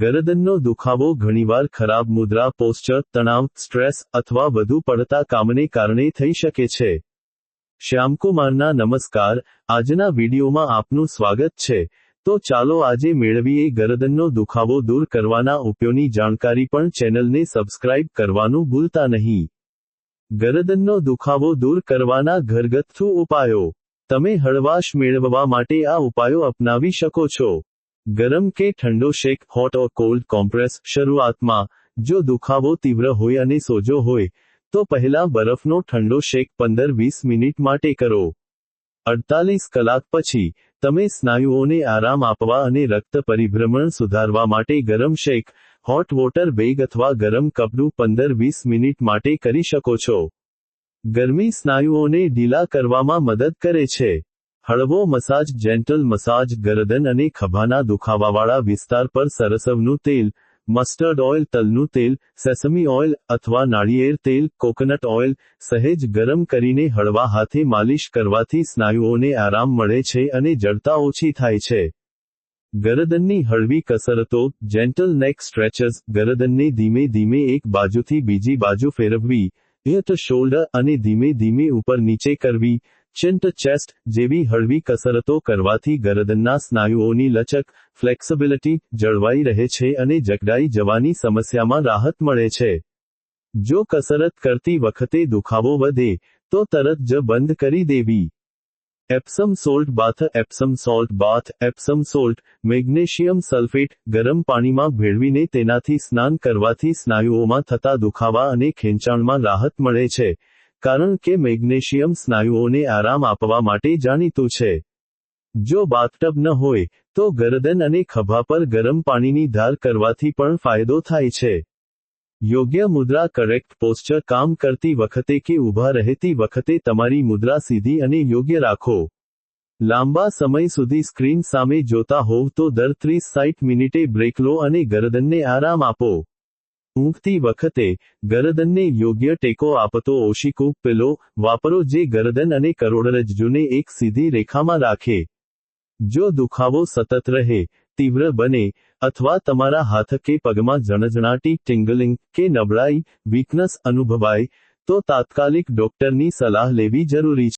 ગરદનનો દુખાવો ઘણીવાર ખરાબ મુદ્રા, પોસ્ચર, તણાવ, સ્ટ્રેસ અથવા વધુ પડતા કામને કારણે થઈ શકે છે. શ્યામકુમારના નમસ્કાર. આજના વિડીયોમાં આપનું સ્વાગત છે. તો ચાલો આજે મેળવીએ ગરદનનો દુખાવો દૂર કરવાના ઉપાયોની જાણકારી. પણ ચેનલને સબસ્ક્રાઇબ કરવાનું ભૂલતા નહીં. ગરદનનો દુખાવો દૂર કરવાના ઘરગથ્થુ ઉપાયો. તમે હળવાશ મેળવવા માટે આ ઉપાયો અપનાવી શકો છો. ગરમ કે ઠંડો શેક, હોટ ઓર કોલ્ડ કોમ્પ્રેસ. શરૂઆતમાં, જો દુખાવો તીવ્ર હોય અને સોજો હોય, તો પહેલા બરફનો ઠંડો શેક 15-20 મિનિટ માટે કરો. 48 કલાક પછી, તમે સ્નાયુઓને આરામ આપવા અને રક્ત પરિભ્રમણ સુધારવા માટે ગરમ શેક, હોટ વોટર બેગ અથવા ગરમ કપડું 15-20 મિનિટ માટે કરી શકો છો. ગરમી સ્નાયુઓને ઢીલા કરવામાં મદદ કરે છે. હળવો મસાજ, જેન્ટલ મસાજ. ગરદન અને ખભાના દુખાવાવાળા વિસ્તાર પર સરસવનું તેલ, મસ્ટર્ડ ઓઇલ, તલનું તેલ, સેસમી ઓઇલ અથવા નાળિયેર તેલ, કોકોનટ ઓઇલ સહેજ ગરમ કરીને હળવા હાથે માલિશ કરવાથી સ્નાયુઓને આરામ મળે છે અને જડતા ઓછી થાય છે. ગરદનની હળવી કસરતો, જેન્ટલ નેક સ્ટ્રેચર્સ. ગરદનને ધીમે ધીમે એક બાજુથી બીજી બાજુ ફેરવવી, હિપ ટુ શોલ્ડર, અને ધીમે ધીમે ઉપર નીચે કરવી, ચિન ટુ ચેસ્ટ જેવી હળવી કસરતો કરવાથી ગરદનના સ્નાયુઓની લચક, ફ્લેક્સિબિલિટી જળવાઈ રહે છે અને જકડાઈ જવાની સમસ્યામાં રાહત મળે છે. જો કસરત કરતી વખતે દુખાવો વધે, તો તરત જ બંધ કરી દેવી. એપ્સમ સોલ્ટ બાથ. એપ્સમ સોલ્ટ બાથ. એપ્સમ સોલ્ટ, મેગ્નેશિયમ સલ્ફેટ, ગરમ પાણીમાં ભેળવીને તેનાથી સ્નાન કરવાથી સ્નાયુઓમાં થતા દુખાવા અને ખેંચાણમાં રાહત મળે છે, કારણ કે મેગ્નેશિયમ સ્નાયુઓને આરામ આપવા માટે જાણીતું છે. જો બાથટબ ન હોય, તો ગરદન અને ખભા પર ગરમ પાણીની ધાર કરવાથી પણ ફાયદો થાય છે. યોગ્ય મુદ્રા. Correct posture. કામ કરતી વખતે કે ઊભા રહેતી વખતે તમારી મુદ્રા સીધી અને યોગ્ય રાખો. લાંબા સમય સુધી સ્ક્રીન સામે જોતા હોવ તો દર 30-60 મિનિટે બ્રેક લો અને ગરદનને આરામ આપો. ઊંઘતી વખતે, ગરદનને યોગ્ય ટેકો આપતો ઓશિકુ પિલો વાપરો જે ગરદન અને કરોડરજ્જુને એક સીધી રેખામાં રાખે. જો દુખાવો સતત રહે, તીવ્ર બને, અથવા તમારા હાથ કે પગમાં ઝણઝણાટી, ટિંગલિંગ કે નબળાઈ, વીકનેસ અનુભવાય, તો તાત્કાલિક ડોક્ટરની સલાહ લેવી જરૂરી છે.